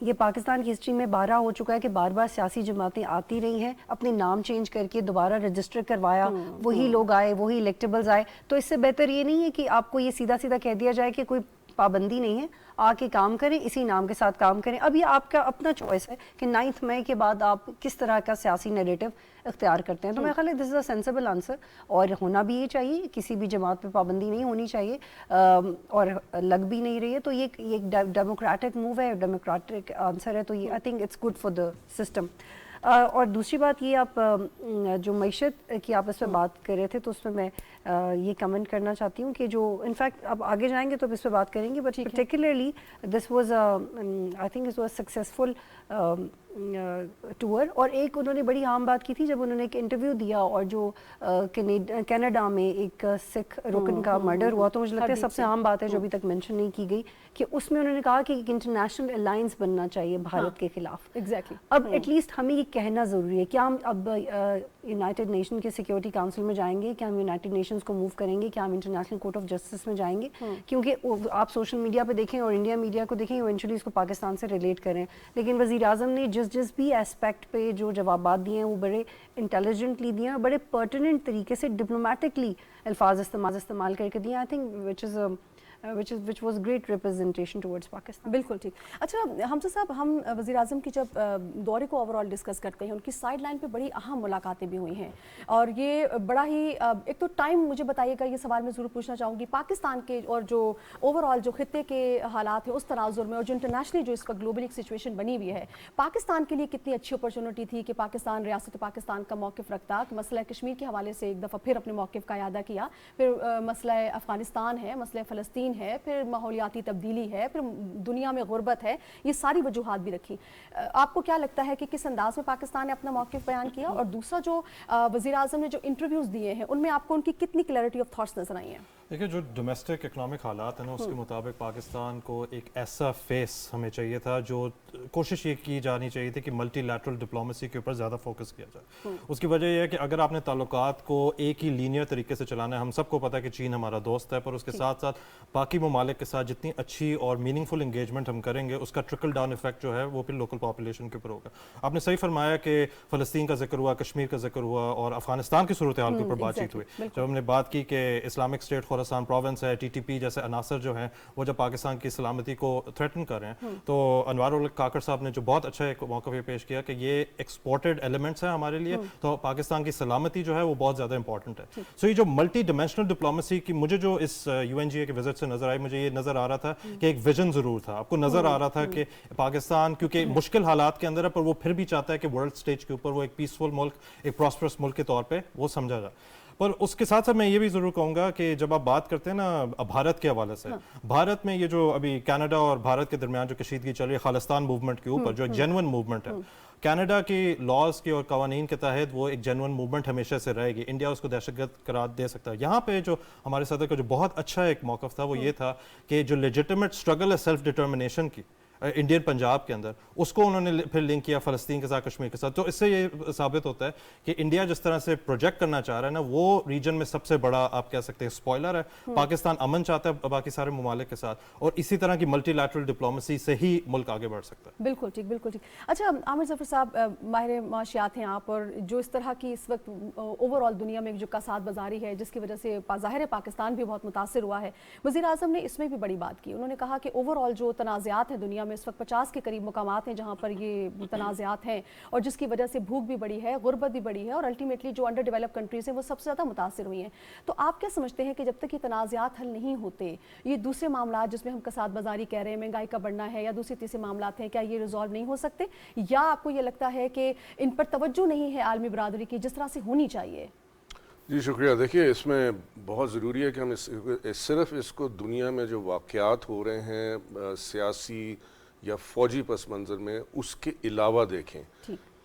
یہ پاکستان کی ہسٹری میں 12 ہو چکا ہے کہ بار بار سیاسی جماعتیں آتی رہی ہیں، اپنے نام چینج کر کے دوبارہ رجسٹر کروایا، وہی لوگ آئے، وہی الیکٹیبلز آئے. تو اس سے بہتر یہ نہیں ہے کہ آپ کو یہ سیدھا سیدھا کہہ دیا جائے کہ کوئی پابندی نہیں ہے، آ کے کام کریں، اسی نام کے ساتھ کام کریں. اب یہ آپ کا اپنا چوائس ہے کہ 9 مئی کے بعد آپ کس طرح کا سیاسی نیریٹو اختیار کرتے ہیں. تو میرا خیال ہے دس از اے سینسیبل آنسر، اور ہونا بھی یہ چاہیے. کسی بھی جماعت پہ پابندی نہیں ہونی چاہیے، اور لگ بھی نہیں رہی ہے. تو یہ ایک ڈیموکریٹک موو ہے، ڈیموکریٹک آنسر ہے. تو یہ I think it's good for the system. اور دوسری بات یہ، آپ جو معیشت کی آپ اس پہ بات کر رہے تھے، تو اس میں میں یہ کمنٹ کرنا چاہتی ہوں کہ جو انفیکٹ اب آگے جائیں گے تو اب اس پہ بات کریں گے، but particularly this was I think it was successful tour. اور ایک انہوں نے بڑی عام بات کی تھی جب انہوں نے ایک انٹرویو دیا، اور جو کینیڈا میں ایک سکھ رکن کا مرڈر ہوا، تو مجھے لگتا ہے سب سے عام بات ہے جو ابھی تک مینشن نہیں کی گئی، کہ اس میں انہوں نے کہا کہ ایک انٹرنیشنل الائنس بننا چاہیے بھارت کے خلاف. اب ایٹ لیسٹ ہمیں یہ کہنا ضروری ہے. کیا ہم اب یونائٹڈ نیشن کے سیکورٹی کاؤنسل میں جائیں گے؟ کیا ہم یونائٹڈ نیشنز کو موو کریں گے؟ کیا ہم انٹرنیشنل کورٹ آف جسٹس میں جائیں گے؟ کیونکہ آپ سوشل میڈیا پہ دیکھیں اور انڈیا میڈیا کو دیکھیں، ایونچولی اس کو پاکستان سے ریلیٹ کریں. لیکن وزیر اعظم نے جس بھی اسپیکٹ پہ جو جوابات دیے ہیں وہ بڑے انٹیلیجنٹلی دیے ہیں، اور بڑے پرٹیننٹ طریقے سے ڈپلومیٹکلی الفاظ استعمال کر کے دیے. I think which was great representation towards Pakistan. بالکل ٹھیک. اچھا حمزہ صاحب، ہم وزیر اعظم کی جب دورے کو اوور آل ڈسکس کرتے ہیں، ان کی سائڈ لائن پہ بڑی اہم ملاقاتیں بھی ہوئی ہیں، اور یہ بڑا ہی ایک تو ٹائم مجھے بتائیے گا، یہ سوال میں ضرور پوچھنا چاہوں گی، پاکستان کے اور جو اوور آل جو خطے کے حالات ہیں اس تناظر میں، اور جو انٹرنیشنلی جو اس وقت گلوبل ایک سچویشن بنی ہوئی ہے، پاکستان کے لیے کتنی اچھی اپرچونٹی تھی کہ پاکستان ریاست پاکستان کا موقف رکھتا، کہ مسئلہ کشمیر کے حوالے سے ایک دفعہ پھر اپنے موقف کا اعادہ کیا، پھر مسئلہ افغانستان ہے، مسئلہ فلسطین ہے، پھر ماحولیاتی تبدیلی ہے، پھر دنیا میں غربت ہے، یہ ساری وجوہات بھی رکھی. آپ کو کیا لگتا ہے کہ کس انداز میں پاکستان نے اپنا موقف بیان کیا؟ اور دوسرا، جو وزیر اعظم نے جو انٹرویوز دیے ہیں ان میں آپ کو ان کی کتنی کلیئرٹی آف تھاٹس نظر آئی ہیں؟ دیکھیے، جو ڈومیسٹک اکنامک حالات ہیں نا، اس کے مطابق پاکستان کو ایک ایسا فیس ہمیں چاہیے تھا، جو کوشش یہ کی جانی چاہیے تھی کہ ملٹی لیٹرل ڈپلومیسی کے اوپر زیادہ فوکس کیا جائے. اس کی وجہ یہ ہے کہ اگر آپ نے تعلقات کو ایک ہی لینئر طریقے سے چلانا ہے، ہم سب کو پتہ ہے کہ چین ہمارا دوست ہے، پر اس کے ساتھ ساتھ باقی ممالک کے ساتھ جتنی اچھی اور میننگ فل انگیجمنٹ ہم کریں گے، اس کا ٹرکل ڈاؤن افیکٹ جو ہے وہ پھر لوکل پاپولیشن کے اوپر ہوگا. آپ نے صحیح فرمایا کہ فلسطین کا ذکر ہوا، کشمیر کا ذکر ہوا، اور افغانستان کی صورتحال کے اوپر بات چیت ہوئی. جب ہم نے بات کی کہ اسلامک اسٹیٹ خوراسان پروونس ہے، ٹی ٹی پی جیسے عناصر جو ہیں وہ جب پاکستان کی سلامتی کو تھریٹن کر رہے ہیں، تو انوار الحق کاکڑ صاحب نے جو بہت اچھا ایک موقع یہ پیش کیا کہ یہ ایکسپورٹڈ ایلیمنٹس ہیں ہمارے لیے، تو پاکستان کی سلامتی جو ہے وہ بہت زیادہ امپورٹنٹ ہے. سو یہ جو ملٹی ڈائمینشنل ڈپلومیسی کی مجھے جو اس یو این جی اے کے وزٹ سے نظر آئی، مجھے یہ نظر آ رہا تھا کہ ایک ویژن ضرور تھا. آپ کو نظر آ رہا تھا کہ پاکستان کیونکہ مشکل حالات کے اندر ہے، پر وہ پھر بھی چاہتا ہے کہ ورلڈ سٹیج کے اوپر وہ ایک پیسفل ملک، ایک پراسپرس ملک کے طور پہ وہ سمجھا جائے. پر اس کے ساتھ ساتھ میں یہ بھی ضرور کہوں گا کہ جب آپ بات کرتے ہیں نا بھارت کے حوالے سے، بھارت میں یہ جو ابھی کینیڈا اور بھارت کے درمیان جو کشیدگی چل رہی ہے خالستان موومنٹ کے اوپر، جو ایک جینون موومنٹ ہے، کینیڈا کی لاز کی اور قوانین کے تحت وہ ایک جینون موومنٹ ہمیشہ سے رہے گی. انڈیا اس کو دہشت گرد قرار دے سکتا ہے. یہاں پہ جو ہمارے صدر کا جو بہت اچھا ایک موقف تھا وہ یہ تھا کہ جو لیجیٹیمیٹ اسٹرگل ہے سیلف ڈٹرمنیشن کی انڈین پنجاب کے اندر، اس کو انہوں نے پھر لنک کیا فلسطین کے ساتھ، کشمیر کے ساتھ. تو اس سے یہ ثابت ہوتا ہے کہ انڈیا جس طرح سے پروجیکٹ کرنا چاہ رہا ہے نا، وہ ریجن میں سب سے بڑا آپ کہہ سکتے ہیں اسپوائلر ہے. پاکستان امن چاہتا ہے باقی سارے ممالک کے ساتھ، اور اسی طرح کی ملٹی لیٹرل ڈپلومیسی سے ہی ملک آگے بڑھ سکتا ہے. بالکل ٹھیک، بالکل ٹھیک. اچھا عامر ظفر صاحب، ماہر معاشیات ہیں آپ، اور جو اس طرح کی اس وقت اوور آل دنیا میں جو کساد بازاری ہے جس کی وجہ سے ظاہر ہے پاکستان بھی بہت متاثر ہوا ہے، وزیر اعظم نے اس میں بھی بڑی بات کی. انہوں نے کہا کہ اوور آل جو تنازعات ہیں دنیا میں اس وقت 50 کے قریب مقامات ہیں جہاں پر یہ تنازعات ہیں، اور جس کی وجہ سے بھوک بھی بڑی ہے، غربت بھی بڑی ہے، اور الٹیمیٹلی جو انڈر ڈیولپ کنٹریز ہیں وہ سب سے زیادہ متاثر ہوئی ہیں. تو آپ کیا سمجھتے ہیں کہ جب تک یہ تنازعات حل نہیں ہوتے، یہ دوسرے معاملات جس میں ہم کساد بازاری کہہ رہے ہیں، مہنگائی کا بڑھنا ہے، یا دوسری تیسرے معاملات ہیں، کیا یہ ریزالو نہیں ہو سکتے؟ یا آپ کو یہ لگتا ہے کہ ان پر توجہ نہیں ہے عالمی برادری کی جس طرح سے ہونی چاہیے؟ جی شکریہ. دیکھیے، اس میں بہت ضروری ہے کہ ہم صرف اس کو دنیا میں جو واقعات ہو رہے ہیں سیاسی یا فوجی پس منظر میں، اس کے علاوہ دیکھیں.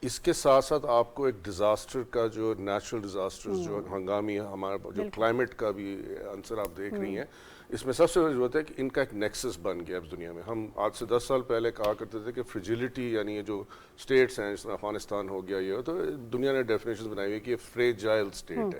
اس کے ساتھ ساتھ آپ کو ایک ڈیزاسٹر کا جو نیچرل ڈیزاسٹر جو ہنگامی ہمارا جو کلائمیٹ کا بھی عنصر آپ دیکھ رہی ہیں، اس میں سب سے بڑی ضرورت ہے کہ ان کا ایک نیکسس بن گیا اب دنیا میں. ہم آج سے 10 سال پہلے کہا کرتے تھے کہ فریجیلٹی، یعنی یہ جو اسٹیٹس ہیں جس طرح افغانستان ہو گیا، یہ تو دنیا نے ڈیفینیشنز بنائی ہوئی کہ یہ فریجائل اسٹیٹ ہے.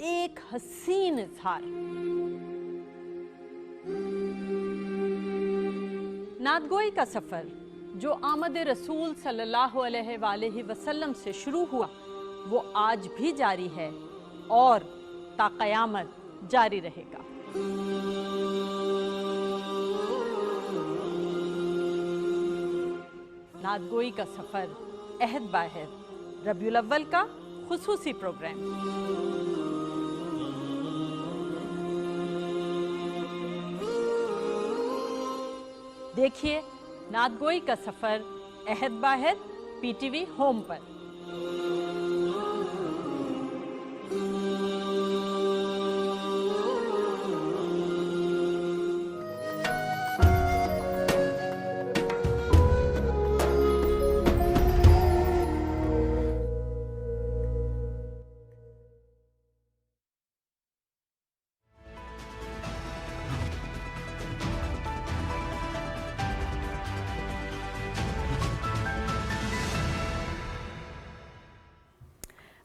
ایک حسین اظہار۔ نعتگوئی کا سفر جو آمد رسول صلی اللہ علیہ وآلہ وسلم سے شروع ہوا وہ آج بھی جاری ہے اور تا قیامت جاری رہے گا۔ نعتگوئی کا سفر عہد بعہد ربیع الاول کا خصوصی پروگرام۔ دیکھیے نعتگوئی کا سفر عہد بعہد پی ٹی وی ہوم پر۔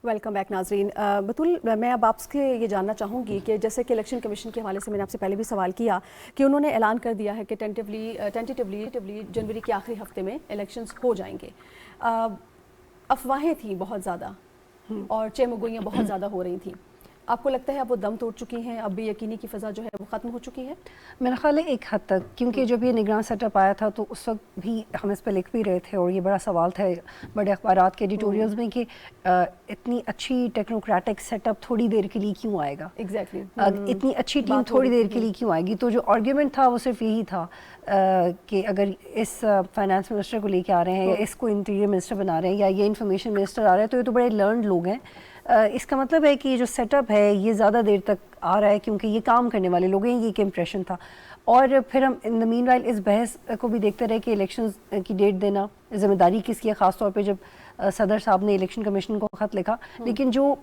ویلکم بیک ناظرین۔ بطول میں اب آپ سے یہ جاننا چاہوں گی کہ جیسے کہ الیکشن کمیشن کے حوالے سے میں نے آپ سے پہلے بھی سوال کیا کہ انہوں نے اعلان کر دیا ہے کہ ٹینٹیٹیولی جنوری کے آخری ہفتے میں الیکشنز ہو جائیں گے۔ افواہیں تھیں بہت زیادہ اور چیمگوئیاں بہت زیادہ ہو رہی تھیں، آپ کو لگتا ہے اب وہ دم توڑ چکی ہیں، اب بھی یقینی کی فضا جو ہے وہ ختم ہو چکی ہے؟ میرا خیال ہے ایک حد تک، کیونکہ جب یہ نگراں سیٹ اپ آیا تھا تو اس وقت بھی ہم اس پہ لکھ بھی رہے تھے اور یہ بڑا سوال تھا بڑے اخبارات کے ایڈیٹوریلز میں کہ اتنی اچھی ٹیکنوکریٹک سیٹ اپ تھوڑی دیر کے لیے کیوں آئے گا، ایگزیکٹلی اتنی اچھی ٹیم تھوڑی دیر کے لیے کیوں آئے گی۔ تو جو آرگیومنٹ تھا وہ صرف یہی تھا کہ اگر اس فائنانس منسٹر کو لے کے آ رہے ہیں یا اس کو انٹیریئر منسٹر بنا رہے ہیں یا یہ انفارمیشن منسٹر آ رہا ہے تو یہ تو بڑے لرنڈ لوگ ہیں، اس کا مطلب ہے کہ یہ جو سیٹ اپ ہے یہ زیادہ دیر تک آ رہا ہے کیونکہ یہ کام کرنے والے لوگ ہیں، یہ ایک امپریشن تھا۔ اور پھر ہم ان دا مین وائل اس بحث کو بھی دیکھتے رہے کہ الیکشنز کی ڈیٹ دینا ذمہ داری کس کی ہے، خاص طور پہ جب صدر صاحب نے الیکشن کمیشن کو خط لکھا۔ لیکن جو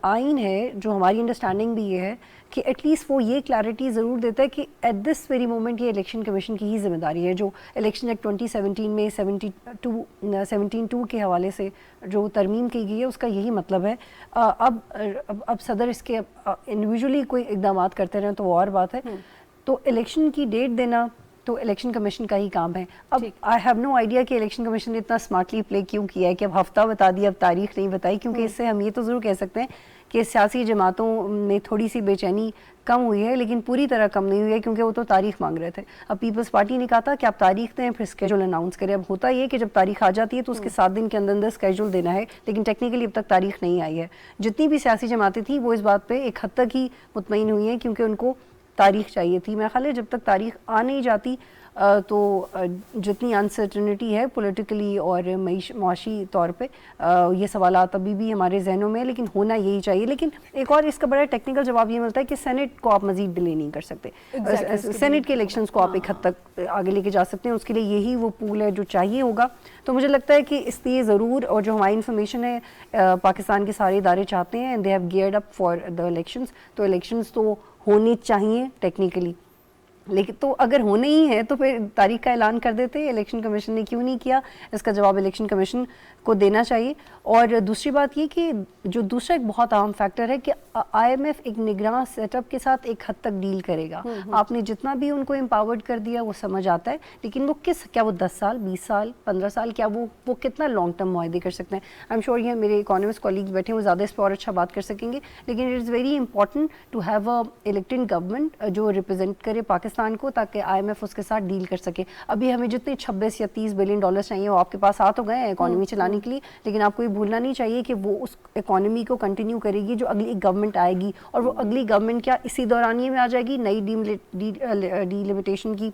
آئین ہے، جو ہماری انڈرسٹینڈنگ بھی یہ ہے کہ ایٹ لیسٹ وہ یہ کلیئرٹی ضرور دیتا ہے کہ ایٹ دس ویری مومنٹ یہ الیکشن کمیشن کی ہی ذمہ داری ہے۔ جو الیکشن ایکٹ 2017 میں 17(2) کے حوالے سے جو ترمیم کی گئی ہے اس کا یہی مطلب ہے۔ اب صدر اس کے انڈیویجولی کوئی اقدامات کرتے رہیں تو وہ اور بات ہے۔ تو الیکشن کی ڈیٹ دینا تو الیکشن کمیشن کا ہی کام ہے۔ اب آئی ہیو نو آئیڈیا کہ الیکشن کمیشن نے اتنا اسمارٹلی پلے کیوں کیا ہے کہ اب ہفتہ بتا دیا، اب تاریخ نہیں بتائی، کیونکہ اس سے ہم یہ تو ضرور کہہ سکتے ہیں کہ سیاسی جماعتوں میں تھوڑی سی بے چینی کم ہوئی ہے، لیکن پوری طرح کم نہیں ہوئی ہے کیونکہ وہ تو تاریخ مانگ رہے تھے۔ اب پیپلز پارٹی نے کہا تھا کہ آپ تاریخ دیں پھر اسکیجول اناؤنس کریں۔ اب ہوتا یہ کہ جب تاریخ آ جاتی ہے تو اس کے 7 دن کے اندر اسکیجول دینا ہے، لیکن ٹیکنیکلی اب تک تاریخ نہیں آئی ہے۔ جتنی بھی سیاسی جماعتیں تھیں وہ اس بات پہ ایک حد تک ہی مطمئن ہوئی ہیں کیونکہ ان کو تاریخ چاہیے تھی۔ میرا خیال ہے جب تک تاریخ آ نہیں جاتی تو جتنی انسرٹنٹی ہے پولیٹیکلی اور معاشی طور پہ یہ سوالات ابھی بھی ہمارے ذہنوں میں ہیں، لیکن ہونا یہی چاہیے۔ لیکن ایک اور اس کا بڑا ٹیکنیکل جواب یہ ملتا ہے کہ سینٹ کو آپ مزید ڈیلے نہیں کر سکتے، سینٹ کے الیکشنز کو آپ ایک حد تک آگے لے کے جا سکتے ہیں، اس کے لیے یہی وہ پول ہے جو چاہیے ہوگا۔ تو مجھے لگتا ہے کہ اس لیے ضرور، اور جو ہماری انفارمیشن ہے پاکستان کے سارے ادارے چاہتے ہیں they have geared up for the elections, تو الیکشنز تو ہونے چاہیے ٹیکنیکلی، لیکن تو اگر ہونے ہی ہے تو پھر تاریخ کا اعلان کر دیتے۔ الیکشن کمیشن نے کیوں نہیں کیا، اس کا جواب الیکشن کمیشن کو دینا چاہیے۔ اور دوسری بات یہ کہ جو دوسرا ایک بہت اہم فیکٹر ہے کہ آئی ایم ایف ایک نگراں سیٹ اپ کے ساتھ ایک حد تک ڈیل کرے گا۔ آپ نے جتنا بھی ان کو امپاورڈ کر دیا وہ سمجھ آتا ہے، لیکن وہ کیا وہ 10 سال 20 سال 15 سال کیا وہ کتنا لانگ ٹرم معاہدے کر سکتے ہیں؟ آئی ایم شیور یہ میرے اکانومسٹ کولیگز بیٹھے ہیں وہ زیادہ اس پر اور اچھا بات کر سکیں گے، لیکن it is very important to have a elected government جو ریپرزینٹ کرے پاکستان کو، تاکہ آئی ایم ایف اس کے ساتھ ڈیل کر سکے۔ ابھی ہمیں جتنے 26 یا 30 بلین ڈالرز چاہیے وہ آپ کے پاس آ تو گئے ہیں اکانومی چلانے کے لیے، لیکن آپ کو یہ بھولنا نہیں چاہیے کہ وہ اس اکانومی کو کنٹینیو کرے گی جو اگلی گورنمنٹ آئے گی، اور وہ اگلی گورنمنٹ کیا اسی دورانیے میں آ جائے گی نئی ڈیلیمیٹیشن کی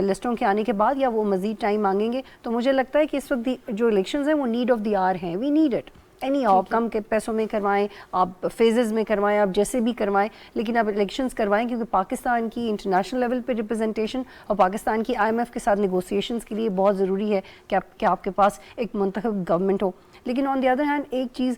لسٹوں کے آنے کے بعد، یا وہ مزید ٹائم مانگیں گے؟ تو مجھے لگتا ہے کہ اس وقت جو الیکشنز ہیں وہ نیڈ آف دی آر ہیں، وی نیڈ اٹ اینی آپ کم کے پیسوں میں کروائیں، آپ فیزز میں کروائیں، آپ جیسے بھی کروائیں، لیکن آپ الیکشنز کروائیں، کیونکہ پاکستان کی انٹرنیشنل لیول پہ ریپرزنٹیشن اور پاکستان کی آئی ایم ایف کے ساتھ نیگوسیشنز کے لیے بہت ضروری ہے کہ آپ کے پاس ایک منتخب گورنمنٹ ہو۔ لیکن آن دی ادر ہینڈ ایک چیز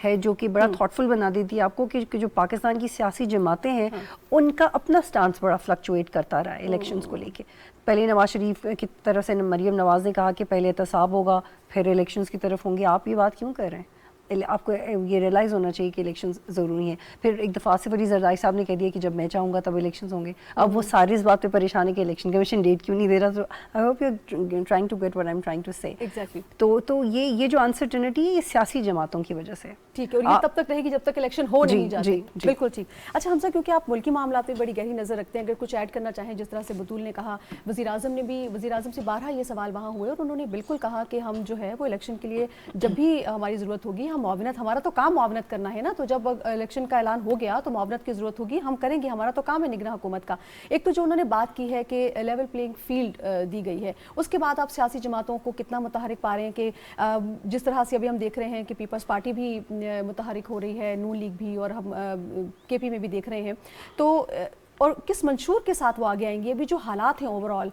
ہے جو کہ بڑا تھاٹفل بنا دیتی ہے آپ کو کہ جو پاکستان کی سیاسی جماعتیں ہیں ان کا اپنا سٹانس بڑا فلکچویٹ کرتا رہا ہے الیکشنز کو لے کے۔ پہلے نواز شریف کی طرف سے مریم نواز نے کہا کہ پہلے احتساب ہوگا پھر الیکشنز کی طرف ہوں گے۔ آپ یہ بات کیوں کر رہے ہیں؟ آپ کو یہ ریئلائز ہونا چاہیے کہ الیکشنز ضروری ہیں. پھر ایک دفعہ آصف علی زرداری صاحب نے کہہ دیا کہ جب میں چاہوں گا تب الیکشنز ہوں گے. اب وہ سارے اس بات پہ پریشان ہے کہ الیکشن کمیشن ڈیٹ کیوں نہیں دے رہا. تو I hope you are trying to get what I am trying to say. تو یہ جو انسرٹنٹی ہے یہ سیاسی جماعتوں کی وجہ سے. ٹھیک ہے, اور یہ تب تک رہے گی جب تک الیکشن ہو نہیں جاتے. بالکل ٹھیک. اچھا حمزہ, کیونکہ آپ ملکی معاملات میں بڑی گہری نظر رکھتے ہیں, اگر کچھ ایڈ کرنا چاہیں, جس طرح سے بطول نے کہا, وزیر اعظم سے بارہا یہ سوال وہاں ہوئے اور انہوں نے بالکل کہا کہ ہم جو ہے وہ الیکشن کے لیے جب بھی ہماری ضرورت ہوگی ہم معاونت, ہمارا تو کام معاونت کرنا ہے نا, تو جب الیکشن کا اعلان ہو گیا تو معاونت کی ضرورت ہوگی ہم کریں گے, ہمارا تو کام ہے نگراں حکومت کا. ایک تو جو انہوں نے بات کی ہے کہ لیول پلینگ فیلڈ دی گئی ہے, اس کے بعد آپ سیاسی جماعتوں کو کتنا متحرک پا رہے ہیں کہ جس طرح سے ابھی ہم دیکھ رہے ہیں کہ پیپلز پارٹی بھی متحرک ہو رہی ہے, نون لیگ بھی, اور ہم کے پی میں بھی دیکھ رہے ہیں, تو اور کس منشور کے ساتھ وہ آگے آئیں گے؟ ابھی جو حالات ہیں اوور آل,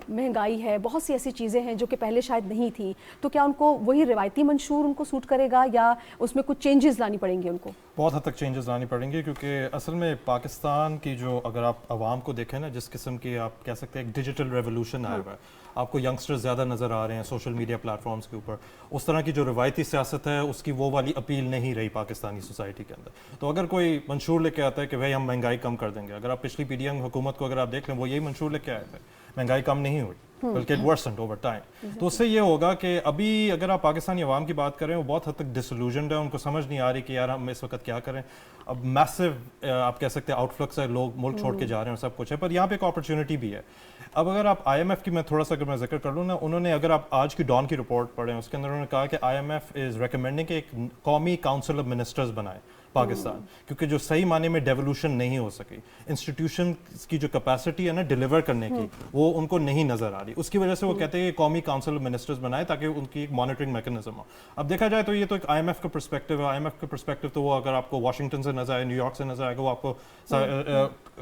مہنگائی ہے, بہت سی ایسی چیزیں ہیں جو کہ پہلے شاید نہیں تھیں, تو کیا ان کو وہی روایتی منشور ان کو سوٹ کرے گا یا اس میں کچھ چینجز لانی پڑیں گے ان کو؟ بہت حد تک چینجز لانی پڑیں گے, کیونکہ اصل میں پاکستان کی جو, اگر آپ عوام کو دیکھیں نا, جس قسم کی آپ کہہ سکتے ہیں ایک ڈیجیٹل ریولوشن آیا ہوا ہے, آپ کو ینگسٹر زیادہ نظر آ رہے ہیں سوشل میڈیا پلیٹ فارمز کے اوپر, اس طرح کی جو روایتی سیاست ہے اس کی وہ والی اپیل نہیں رہی پاکستانی سوسائٹی کے اندر. تو اگر کوئی منشور لے کے آتا ہے کہ بھائی ہم مہنگائی کم کر دیں گے, اگر آپ پچھلی پی ڈی ایم حکومت کو اگر آپ دیکھ لیں, وہ یہی منشور لے کے آئے تھے, مہنگائی کم نہیں ہوئی بلکہ اٹ ورسنڈ اوور ٹائم. تو اس سے یہ ہوگا کہ ابھی اگر آپ پاکستانی عوام کی بات کریں, وہ بہت حد تک ڈسلوژنڈ ہے, ان کو سمجھ نہیں آ رہی کہ یار ہم اس وقت کیا کریں. اب میسو آپ کہہ سکتے ہیں آؤٹ فلکس ہے, لوگ ملک چھوڑ کے جا رہے ہیں اور سب کچھ ہے, پر یہاں پہ ایک اپرچونٹی بھی ہے. اب اگر آپ آئی ایم ایف کی, میں تھوڑا سا اگر میں ذکر کر لوں نا, انہوں نے, اگر آپ آج کی ڈان کی رپورٹ پڑھیں, اس کے اندر انہوں نے کہا کہ I M F is recommending کہ ایک قومی کاؤنسل آف منسٹرز بنائے پاکستان, کیونکہ جو صحیح معنی میں ڈیولوشن نہیں ہو سکی, انسٹیٹیوشن کی جو کیپیسٹی ہے نا ڈیلیور کرنے کی, وہ ان کو نہیں نظر آ رہی. اس کی وجہ سے وہ کہتے ہیں کہ قومی کاؤنسل آف منسٹرز بنائے تاکہ ان کی ایک مانیٹرنگ میکانزم ہو. اب دیکھا جائے تو یہ تو ایک آئی ایم ایف کا پرسپیکٹو ہے. آئی ایم ایف کا پرسپیکٹو تو وہ اگر آپ کو واشنگٹن سے نظر آئے, نیو یارک سے نظر آئے گا, وہ آپ کو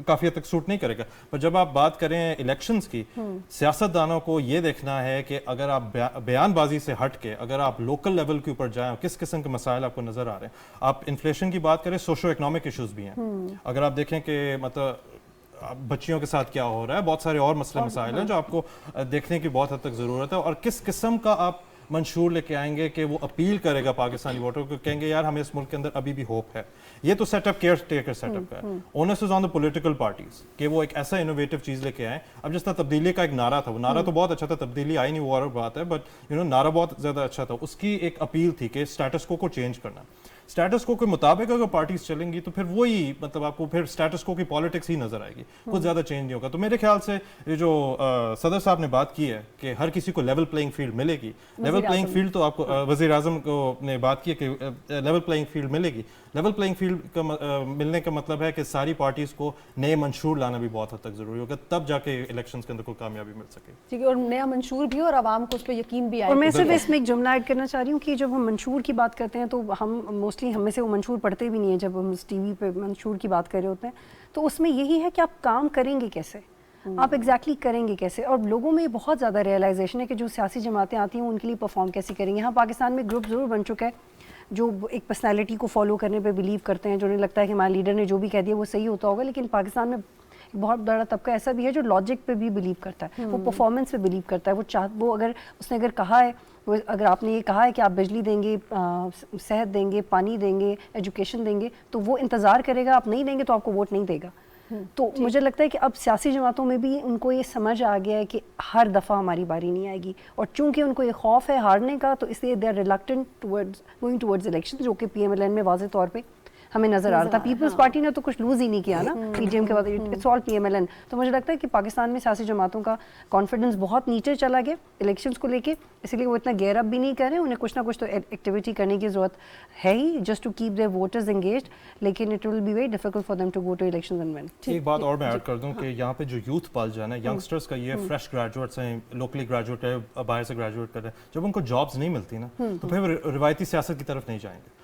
کافی حد تک سوٹ نہیں کرے گا. پر جب آپ بات کریں الیکشنز کی, سیاست دانوں کو یہ دیکھنا ہے کہ اگر آپ بیان بازی سے ہٹ کے اگر آپ لوکل لیول کے اوپر جائیں, کس قسم کے مسائل آپ کو نظر آ رہے ہیں. آپ انفلیشن کی بات کریں, سوشو اکنامک ایشوز بھی ہیں. اگر آپ دیکھیں کہ مطلب بچیوں کے ساتھ کیا ہو رہا ہے, بہت سارے اور مسئلے مسائل ہیں جو آپ کو دیکھنے کی بہت حد تک ضرورت ہے. اور کس قسم کا آپ منشور لے کے آئیں گے کہ وہ اپیل کرے گا پاکستانی ووٹر کو, کہیں گے یار ہمیں اس ملک کے اندر ابھی بھی ہوپ ہے. یہ تو set up caretaker set up ہے. Onus is on the political parties کہ وہ ایک ایسا انوویٹو چیز لے کے آئیں. اب جس طرح تبدیلی کا ایک نعرہ تھا, وہ نعرہ تو بہت اچھا تھا, تبدیلی آئی نہیں وہ اور بات ہے, بٹ نعرہ بہت زیادہ اچھا تھا. اس کی ایک اپیل تھی کہ اسٹیٹس کو چینج کرنا. اسٹیٹس کو کے مطابق اگر پارٹیز چلیں گی تو پھر وہی مطلب آپ کو پھر اسٹیٹس کو کی پالیٹکس ہی نظر آئے گی, کچھ زیادہ چینج نہیں ہوگا. تو میرے خیال سے یہ جو صدر صاحب نے بات کی ہے کہ ہر کسی کو لیول پلینگ فیلڈ ملے گی, لیول پلینگ فیلڈ تو آپ کو وزیر اعظم کو نے بات کی ہے کہ لیول پلینگ فیلڈ ملے گی. لیول پلینگ فیلڈ کا ملنے کا مطلب ہے کہ ساری پارٹیز کو نئے منشور لانا بھی بہت حد تک ضروری ہوگا, تب جا کے الیکشنز کے اندر کوئی کامیابی مل سکے. ٹھیک ہے, اور نیا منشور بھی اور عوام کو اس پہ یقین بھی آئے. اور میں صرف اس میں ایک جملہ ایڈ کرنا چاہ رہی ہوں کہ جب ہم منشور کی بات کرتے ہیں تو ہم موسٹلی ہم میں سے وہ منشور پڑھتے بھی نہیں ہیں. جب ہم ٹی وی پہ منشور کی بات کر رہے ہوتے ہیں تو اس میں یہی ہے کہ آپ کام کریں گے کیسے, آپ ایگزیکٹلی کریں گے کیسے. اور لوگوں میں بہت زیادہ ریئلائزیشن ہے کہ جو سیاسی جماعتیں آتی ہیں ان کے لیے پرفارم کیسے کریں گے. یہاں پاکستان میں گروپ ضرور بن چکا ہے جو ایک پرسنالٹی کو فالو کرنے پہ بلیو کرتے ہیں, جو انہیں لگتا ہے کہ ہمارے لیڈر نے جو بھی کہہ دیا وہ صحیح ہوتا ہوگا. لیکن پاکستان میں بہت بڑا طبقہ ایسا بھی ہے جو لاجک پہ بھی بلیو کرتا ہے, وہ پرفارمنس پہ بلیو کرتا ہے. وہ اگر اس نے اگر کہا ہے, اگر آپ نے یہ کہا ہے کہ آپ بجلی دیں گے, صحت دیں گے, پانی دیں گے, ایجوکیشن دیں گے, تو وہ انتظار کرے گا. آپ نہیں دیں گے تو آپ کو ووٹ نہیں دے گا. تو مجھے لگتا ہے کہ اب سیاسی جماعتوں میں بھی ان کو یہ سمجھ آ گیا ہے کہ ہر دفعہ ہماری باری نہیں آئے گی, اور چونکہ ان کو یہ خوف ہے ہارنے کا تو اس لیے they are reluctant towards going towards election, جو کہ پی ایم ایل این میں واضح طور پہ ہمیں نظر آ رہا تھا. پیپلز پارٹی نے تو کچھ لوز ہی نہیں کیا نا پی ڈی ایم کے بعد, it's all P M L N. تو مجھے لگتا ہے کہ پاکستان میں سیاسی جماعتوں کا کانفیڈنس بہت نیچے چلا گیا الیکشنز کو لے کے, اس لیے وہ اتنا گیئر اپ بھی نہیں کر رہے. انہیں کچھ نہ کچھ تو ایکٹیویٹی کرنے کی ضرورت ہے ہی, just to keep their voters engaged, لیکن it will be very difficult for them to go to elections and win. ایک بات اور میں ایڈ کر دوں کہ یہاں پہ جو یوتھ پل جو ہے نا, ینگسٹرز کا, یہ فریش گریجویٹس ہیں, لوکلی گریجویٹ ہے, باہر سے گریجویٹ کر رہے ہیں, جب ان کو جابس نہیں ملتی نا تو پھر روایتی سیاست کی طرف نہیں جائیں گے.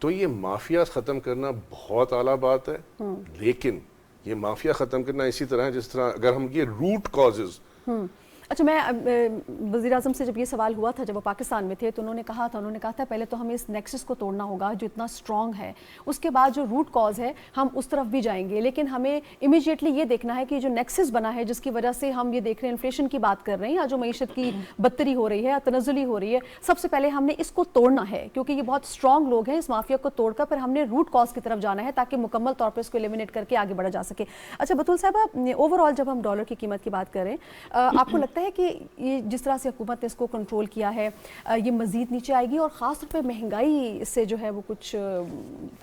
تو یہ مافیاز ختم کرنا بہت اعلیٰ بات ہے، لیکن یہ مافیا ختم کرنا اسی طرح ہے جس طرح اگر ہم یہ روٹ کازز. اچھا، میں وزیر اعظم سے جب یہ سوال ہوا تھا جب وہ پاکستان میں تھے تو انہوں نے کہا تھا پہلے تو ہمیں اس نیکسس کو توڑنا ہوگا جو اتنا اسٹرانگ ہے، اس کے بعد جو روٹ کاز ہے ہم اس طرف بھی جائیں گے، لیکن ہمیں امیجیٹلی یہ دیکھنا ہے کہ جو نیکسس بنا ہے جس کی وجہ سے ہم یہ دیکھ رہے ہیں انفلیشن کی بات کر رہے ہیں یا جو معیشت کی بدتری ہو رہی ہے یا تنزلی ہو رہی ہے، سب سے پہلے ہم نے اس کو توڑنا ہے کیونکہ یہ بہت اسٹرانگ لوگ ہیں. اس مافیا کو توڑ کر پھر ہم نے روٹ کاز کی طرف جانا ہے تاکہ مکمل طور پر اس کو ایلیمنیٹ کر کے آگے بڑھا جا سکے. اچھا بطول صاحبہ، اوور آل جب ہم ڈالر کی قیمت کی بات کریں، آپ کو لگتا ہے کہ یہ جس طرح سے حکومت نے اس کو کنٹرول کیا ہے یہ مزید نیچے آئے گی اور خاص طور پہ مہنگائی سے جو ہے وہ کچھ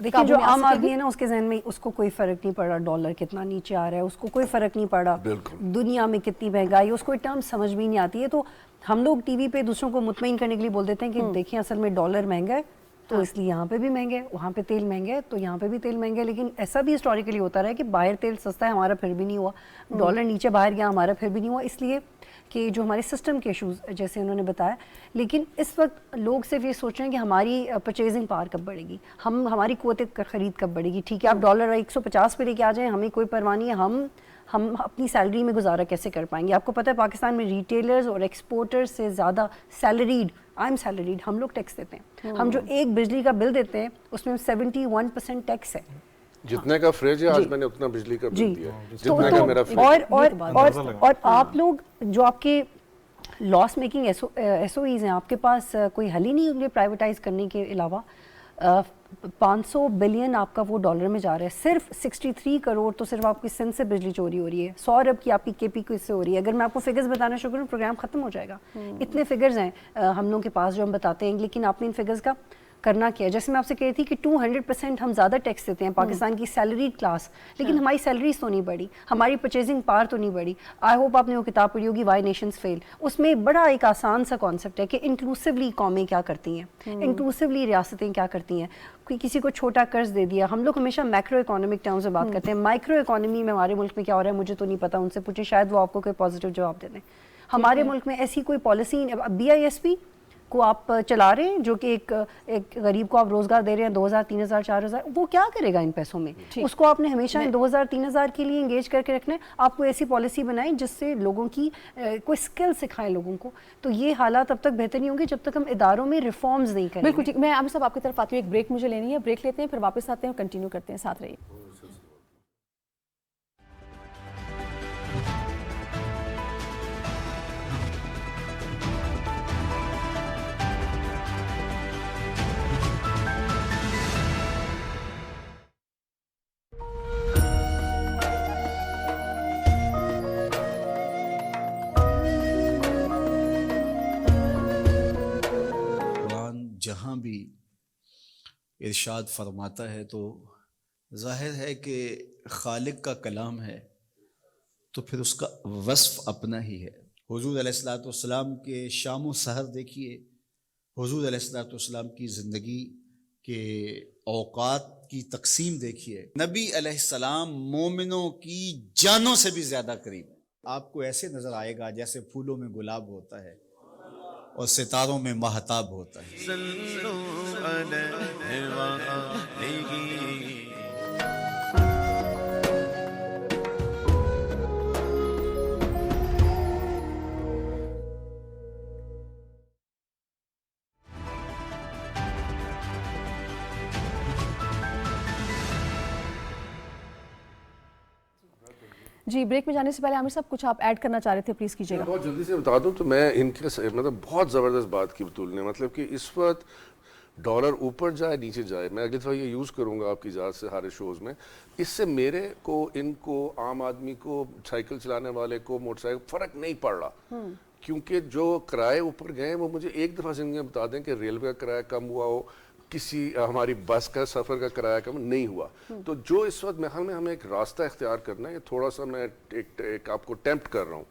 دیکھیں جو عام آدمی ہے نا اس کے ذہن میں اس کو کوئی فرق نہیں پڑ رہا ڈالر کتنا نیچے آ رہا ہے، اس کو کوئی فرق نہیں پڑ رہا دنیا میں کتنی مہنگائی، اس کو ٹرم سمجھ بھی نہیں آتی ہے. تو ہم لوگ ٹی وی پہ دوسروں کو مطمئن کرنے کے لیے بول دیتے ہیں کہ دیکھیں اصل میں ڈالر مہنگا ہے تو اس لیے یہاں پہ بھی مہنگا ہے، وہاں پہ تیل مہنگا ہے تو یہاں پہ بھی تیل مہنگا ہے. لیکن ایسا بھی ہسٹوریکلی ہوتا رہا ہے کہ باہر تیل سستا ہے ہمارا پھر بھی نہیں ہوا، ڈالر نیچے باہر گیا ہمارا پھر بھی نہیں ہوا، اس لیے کہ جو ہمارے سسٹم کے ایشوز جیسے انہوں نے بتایا. لیکن اس وقت لوگ صرف یہ سوچ رہے ہیں کہ ہماری پرچیزنگ پاور کب بڑھے گی، ہماری قوت خرید کب بڑھے گی. ٹھیک ہے آپ ڈالر 150 پہ لے کے آ جائیں، ہمیں کوئی پرواہ نہیں ہے، ہم اپنی سیلری میں گزارا کیسے کر پائیں گے. آپ کو پتہ ہے پاکستان میں ریٹیلرز اور ایکسپورٹرز سے زیادہ سیلریڈ ہم لوگ ٹیکس دیتے ہیں. ہم جو ایک بجلی کا بل دیتے ہیں اس میں 71% ٹیکس ہے. جتنے کا فریج ہے آج میں نے اتنا بجلی کا بل دیا ہے جتنے کا میرا فریج. اور آپ لوگ جو آپ کے لاس میکنگ ایس او ایز ہیں آپ کے پاس کوئی حل ہی نہیں ہوگی پرائیویٹائز کرنے کے علاوہ. 500 بلین آپ کا وہ ڈالر میں جا رہا ہے، صرف 63 کروڑ تو صرف آپ کی سندھ سے بجلی چوری ہو رہی ہے، 100 ارب کی آپ کی کے پی کو اس سے ہو رہی ہے. اگر میں آپ کو فگرز بتانا شروع کروں پروگرام ختم ہو جائے گا. اتنے فگرز ہیں ہم لوگوں کے پاس جو ہم بتاتے ہیں، لیکن آپ نے ان فگرز کا کرنا کیا ہے. جیسے میں آپ سے کہہ رہی تھی کہ 200% ہم زیادہ ٹیکس دیتے ہیں پاکستان کی سیلریڈ کلاس، لیکن ہماری سیلریز تو نہیں بڑھی، ہماری پرچیزنگ پاور تو نہیں بڑھی. آئی ہوپ آپ نے وہ کتاب پڑھی ہوگی وائی نیشنز فیل. اس میں بڑا ایک آسان سا کانسیپٹ ہے کہ انکلوسیولی قومیں کیا کرتی ہیں، انکلوسیولی ریاستیں کیا کرتی ہیں. کوئی کسی کو چھوٹا قرض دے دیا، ہم لوگ ہمیشہ میکرو اکانومک ٹرمز میں بات کرتے ہیں. مائکرو اکانومی میں ہمارے ملک میں کیا ہو رہا ہے مجھے تو نہیں پتا، ان سے پوچھیں شاید وہ آپ کو کوئی پازیٹیو جواب دے دیں. ہمارے ملک میں ایسی کوئی پالیسی BISP کو آپ چلا رہے ہیں جو کہ ایک غریب کو آپ روزگار دے رہے ہیں 2000 3000 4000، وہ کیا کرے گا ان پیسوں میں؟ اس کو آپ نے ہمیشہ 2000 3000 کے لیے انگیج کر کے رکھنا ہے. آپ کو ایسی پالیسی بنائیں جس سے لوگوں کی کوئی اسکل سکھائیں لوگوں کو. تو یہ حالات اب تک بہتر نہیں ہوں گے جب تک ہم اداروں میں ریفارمز نہیں کریں. بالکل ٹھیک. میں عامر صاحب آپ کی طرف آتی ہوں، ایک بریک مجھے لینی ہے، بریک لیتے ہیں پھر واپس آتے ہیں اور کنٹینیو کرتے ہیں، ساتھ رہیے. جہاں بھی ارشاد فرماتا ہے تو ظاہر ہے کہ خالق کا کلام ہے تو پھر اس کا وصف اپنا ہی ہے. حضور علیہ الصلوۃ والسلام کے شام و سحر دیکھیے، حضور علیہ الصلوۃ والسلام کی زندگی کے اوقات کی تقسیم دیکھیے. نبی علیہ السلام مومنوں کی جانوں سے بھی زیادہ قریب. آپ کو ایسے نظر آئے گا جیسے پھولوں میں گلاب ہوتا ہے اور ستاروں میں مہتاب ہوتا ہے. جی بریک میں جانے سے پہلے عامر صاحب کچھ آپ ایڈ کرنا چاہ رہے تھے، پلیز کیجیے گا. بہت جلدی سے بتا دوں تو میں ان کے مطلب بہت زبردست بات کی بطول نے، مطلب کہ اس وقت ڈالر اوپر جائے نیچے جائے، میں اگلی دفعہ یہ یوز کروں گا آپ کی اجازت سے ہارے شوز میں. اس سے میرے کو ان کو عام آدمی کو سائیکل چلانے والے کو موٹر سائیکل فرق نہیں پڑ رہا، کیونکہ جو کرائے اوپر گئے وہ مجھے ایک دفعہ زندگی میں بتا دیں کہ ریلوے کا کرایہ کم ہوا ہو، کسی ہماری بس کا سفر کا کرایہ کم نہیں ہوا. تو جو اس وقت محل میں ہمیں ایک راستہ اختیار کرنا ہے، یہ تھوڑا سا میں ایک آپ کو ٹیمپٹ کر رہا ہوں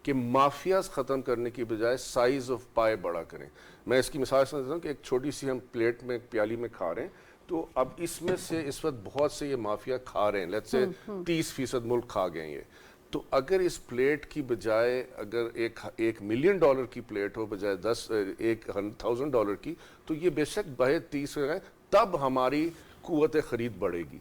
کہ مافیاز ختم کرنے کی بجائے سائز آف پائے بڑا کریں. میں اس کی مثال سے دیتا ہوں کہ ایک چھوٹی سی ہم پلیٹ میں پیالی میں کھا رہے ہیں، تو اب اس میں سے اس وقت بہت سے یہ مافیا کھا رہے ہیں، لیٹس سے 30% ملک کھا گئے ہیں یہ. تو اگر اس پلیٹ کی بجائے اگر $1 ملین کی پلیٹ ہو بجائے $1,000 کی، تو یہ بے شک بہت 30 ہے تب ہماری قوت خرید بڑھے گی.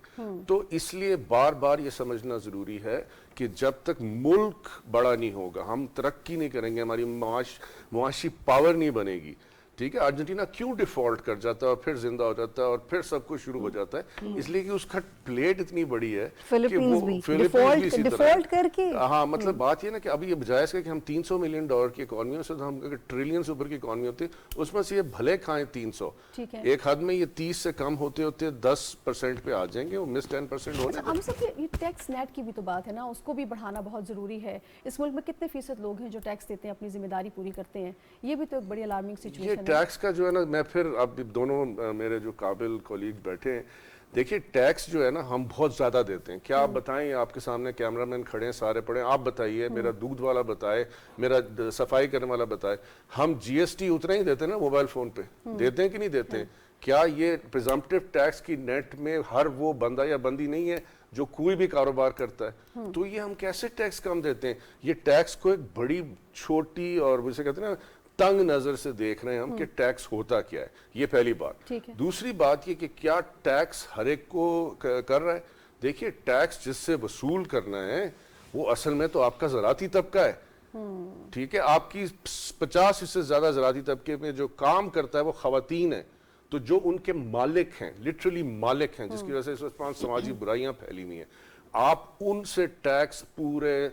تو اس لیے بار بار یہ سمجھنا ضروری ہے کہ جب تک ملک بڑا نہیں ہوگا, ہم ترقی نہیں کریں گے, ہماری معاشی پاور نہیں بنے گی, ٹھیک ہے. ارجنٹینا کیوں ڈیفالٹ کر جاتا ہے اور پھر زندہ ہو جاتا ہے اور پھر سب کچھ شروع ہو جاتا ہے؟ اس لیے کہ اس کا پلیٹ اتنی بڑی ہے فلپینز بھی ڈیفالٹ کر کے. ہاں, مطلب بات یہ نا کہ ابھی یہ بجائے اس کہ ہم $300 ملین کی اکانومی سے ہم اگر ٹریلین سے اوپر کی اکانومی ہوتی ہے, اس میں سے یہ بھلے کھائیں 300, ایک حد میں یہ 30 سے کم ہوتے ہوتے 10% پہ آ جائیں گے, وہ مس 10% ہونے. ہم سب یہ ٹیکس نیٹ کی بھی تو بات ہے نا, اس کو بھی بڑھانا بہت ضروری ہے. اس ملک میں کتنے فیصد لوگ ہیں جو ٹیکس دیتے ہیں, اپنی ذمہ داری پوری کرتے ہیں؟ یہ بھی تو ایک بڑی الارمنگ سچویشن ہے. یہ ٹیکس کا جو ہے نا, میں پھر اب دونوں میرے جو قابل کولیگ بیٹھے ہیں, دیکھیے ٹیکس جو ہے نا ہم بہت زیادہ دیتے ہیں. کیا آپ بتائیں, آپ کے سامنے کیمرہ مین کھڑے ہیں, سارے پڑھیں, آپ بتائیے, میرا دودھ والا بتائے, میرا صفائی کرنے والا بتائے, ہم جی ایس ٹی اتنا ہی دیتے ہیں نا موبائل فون پہ, دیتے ہیں کہ نہیں دیتے ہیں؟ کیا یہ پریزمپٹیو ٹیکس کی نیٹ میں ہر وہ بندہ یا بندی نہیں ہے جو کوئی بھی کاروبار کرتا ہے؟ تو یہ ہم کیسے ٹیکس کم دیتے ہیں؟ یہ ٹیکس کو ایک بڑی چھوٹی اور جسے کہتے ہیں نا تنگ نظر سے دیکھ رہے ہیں ہم کہ ٹیکس ہوتا کیا ہے. یہ پہلی بات. دوسری بات یہ کہ کیا ٹیکس ہر ایک کو کر رہا ہے؟ دیکھیے ٹیکس جس سے وصول کرنا ہے وہ اصل میں تو آپ کا زراعتی طبقہ ہے, ٹھیک ہے. آپ کی 50% سے زیادہ زراعتی طبقے میں جو کام کرتا ہے وہ خواتین ہیں. تو جو ان کے مالک ہیں, لٹرلی مالک ہیں, جس کی وجہ سے اس وقت سماجی برائیاں پھیلی ہوئی ہیں, آپ ان سے ٹیکس پورے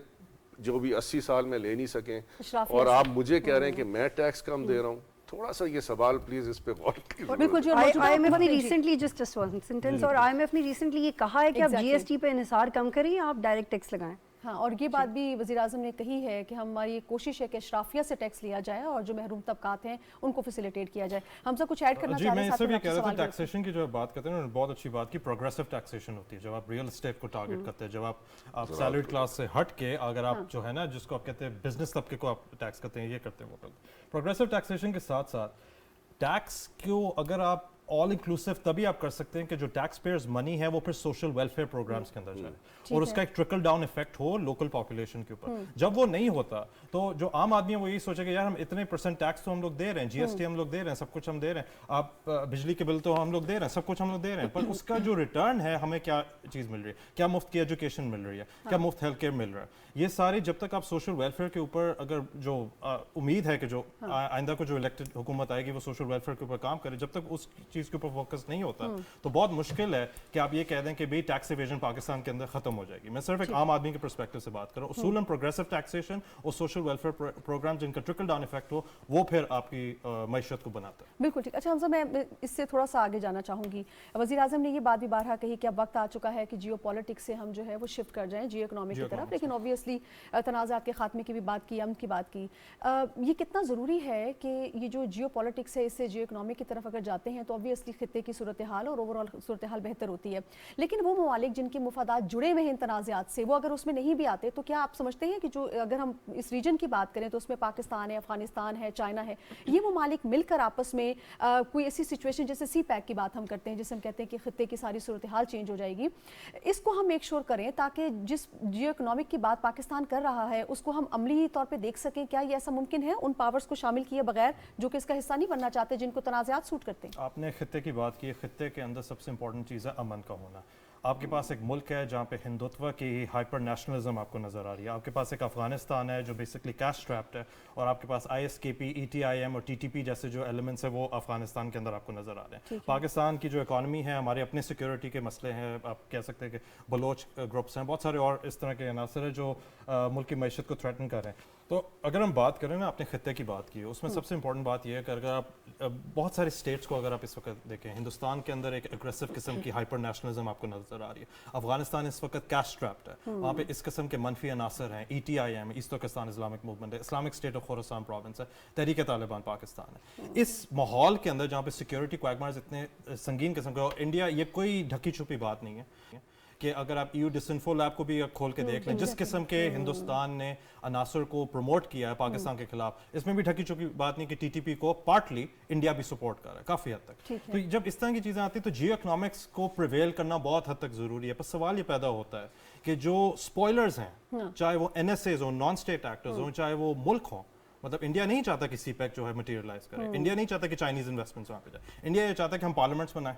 جو بھی 80 سال میں لے نہیں سکیں, اور آپ مجھے کہہ رہے ہیں کہ میں ٹیکس کم دے رہا ہوں. تھوڑا سا یہ سوال پلیز اس پہ غور کیجیے. IMF نے ریسنٹلی جسٹ ون سینٹنس, اور IMF نے ریسنٹلی یہ کہا ہے کہ آپ جی ایس ٹی پہ انحصار کم کریں, آپ ڈائریکٹ ٹیکس لگائیں. ہاں, اور یہ بات بھی وزیر اعظم نے کہی ہے کہ ہماری کوشش ہے کہ اشرافیہ سے ٹیکس لیا جائے اور جو محروم طبقات ہیں ان کو فیسیلیٹیٹ کیا جائے. ہم سب کچھ ایڈ کرنا چاہ رہے ہیں. میں اس سے بھی کہہ رہا تھا ٹیکسیشن کی جو بات کرتے ہیں نا, بہت اچھی بات کی, پروگریسو ٹیکسیشن ہوتی ہے جب آپ ریئل اسٹیٹ کو ٹارگٹ کرتے ہیں, جب آپ سیلریڈ کلاس سے ہٹ کے اگر آپ جو ہے نا جس کو آپ کہتے ہیں بزنس طبقے کو آپ ٹیکس کرتے ہیں, یہ کرتے ہیں. وہ پروگریسو ٹیکسیشن کے ساتھ ساتھ ٹیکس کو اگر آپ آل انکلوسیو تبھی آپ کر سکتے ہیں کہ جو ٹیکس پیئرز منی ہے وہ پھر سوشل ویلفیئر پروگرامز کے اندر جائے اور اس کا ایک ٹرکل ڈاؤن ایفیکٹ ہو لوکل پاپولیشن کے اوپر. جب وہ نہیں ہوتا تو جو عام آدمی ہے وہ یہی سوچے کہ یار ہم اتنے % ٹیکس تو ہم لوگ دے رہے ہیں, جی ایس ٹی ہم لوگ دے رہے ہیں, سب کچھ ہم دے رہے ہیں, آپ بجلی کے بل تو ہم لوگ دے رہے ہیں, سب کچھ ہم لوگ دے رہے ہیں, پر اس کا جو ریٹرن ہے ہمیں کیا چیز مل رہی ہے, کیا مفت کی ایجوکیشن مل رہی ہے, کیا مفت ہیلتھ کیئر مل رہا ہے. یہ ساری جب تک آپ سوشل ویلفیئر کے اوپر اگر جو امید ہے کہ جو آئندہ کو جو الیکٹڈ حکومت آئے گی وہ سوشل ویلفیئر کے اوپر کام کرے, جب تک اس چیز کے اوپر فوکس نہیں ہوتا تو بہت مشکل ہے کہ آپ یہ کہہ دیں کہ بھئی ٹیکس ایویژن پاکستان کے اندر ختم ہو جائے گی. میں صرف ایک عام آدمی کے پرسپیکٹو سے بات کر رہا ہوں. اصولاً پروگریسو ٹیکسیشن اور سوشل ویلفیئر پروگرام جن کا ٹرکل ڈاؤن ایفیکٹ ہو وہ پھر آپ کی معیشت کو بناتا ہے. بالکل ٹھیک. اچھا حمزہ, میں اس سے تھوڑا سا آگے جانا چاہوں گی. وزیر اعظم نے یہ بات بھی بارہا کہی کہ اب وقت آ چکا ہے کہ جیو پالیٹکس سے ہم جو ہے وہ شفٹ کر جائیں جیو اکنامی کی طرف, لیکن اوبویسلی تنازعات کے خاتمے کی بھی بات کی, امن کی بات کی. یہ کتنا ضروری ہے کہ یہ جو جیو پالیٹکس ہے اس سے جیو اکنامی کی طرف اگر جاتے ہیں تو اوبویسلی خطے کی صورتحال اور اوور آل صورتحال بہتر ہوتی ہے, لیکن وہ ممالک جن کے مفادات جڑے ہوئے ہیں ان تنازعات سے وہ اگر اس میں نہیں بھی آتے تو کیا آپ سمجھتے ہیں کہ جو اگر ہم اس ریجن کی بات کریں تو اس میں پاکستان ہے, افغانستان ہے, چائنا ہے, یہ ممالک مل کر آپس میں کوئی ایسی سچویشن جیسے سی پیک کی بات ہم کرتے ہیں جسے ہم کہتے ہیں کہ خطے کی ساری صورتحال چینج ہو جائے گی, اس کو ہم میک شور کریں تاکہ جس جیو اکنامک کی بات پاکستان کر رہا ہے اس کو ہم عملی طور پہ دیکھ سکیں. کیا یہ ایسا ممکن ہے ان پاورز کو شامل کیے بغیر جو کہ اس کا حصہ نہیں بننا چاہتے جن کو تنازعات سوٹ کرتے ہیں؟ آپ نے خطے کی بات کی, خطے کے اندر سب سے امپورٹنٹ چیز ہے امن کا ہونا. آپ کے پاس ایک ملک ہے جہاں پہ ہندوتوا کی ہائپر نیشنلزم آپ کو نظر آ رہی ہے. آپ کے پاس ایک افغانستان ہے جو بیسکلی کیسٹ ٹریپڈ ہے, اور آپ کے پاس ISKP, ETIM اور TTP جیسے جو ایلیمنٹس ہیں وہ افغانستان کے اندر آپ کو نظر آ رہے ہیں. پاکستان کی جو اکانومی ہے, ہمارے اپنے سیکورٹی کے مسئلے ہیں, آپ کہہ سکتے ہیں کہ بلوچ گروپس ہیں, بہت سارے اور اس طرح کے عناصر ہیں جو ملک کی معیشت کو تھریٹن کر رہے ہیں. تو اگر ہم بات کریں نا اپنے خطے کی بات کی, اس میں سب سے امپورٹنٹ بات یہ ہے کہ اگر آپ بہت سارے اسٹیٹس کو اگر آپ اس وقت دیکھیں, ہندوستان کے اندر ایک اگریسو قسم کی ہائپر نیشنلزم آپ کو نظر آ رہی ہے. افغانستان اس وقت کیسٹ ٹریپڈ ہے, وہاں پہ اس قسم کے منفی عناصر ہیں. ETIM East Turkestan Islamic movement ہے, Islamic State of Khorasan province ہے, تحریک طالبان پاکستان ہے. اس ماحول کے اندر جہاں پہ سیکورٹی کوائگمارز اتنے سنگین قسم کے, اور انڈیا یہ کوئی ڈھکی چھپی بات نہیں ہے کہ اگر آپ EU ڈسنفو لیب کو بھی کھول کے دیکھ لیں, جس قسم کے ہندوستان نے عناصر کو پروموٹ کیا ہے پاکستان کے خلاف, اس میں بھی ڈھکی چھپی بات نہیں کہ TTP کو پارٹلی انڈیا بھی سپورٹ کر رہا ہے کافی حد تک. تو جب اس طرح کی چیزیں آتی ہیں تو جیو اکنامکس کو پریویل کرنا بہت حد تک ضروری ہے. پر سوال یہ پیدا ہوتا ہے کہ جو اسپوائلرز ہیں, چاہے وہ NSAs ہوں, نان اسٹیٹ ایکٹرز ہوں, چاہے وہ ملک ہوں, مطلب انڈیا نہیں چاہتا کہ سی پیک جو ہے مٹیریلائز کرے, انڈیا نہیں چاہتا کہ چائنیز انویسٹمنٹس وہاں پہ جائے, انڈیا یہ چاہتا ہے کہ ہم پارلیمنٹس بنائیں,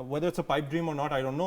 whether it's a pipe dream or not, I don't know,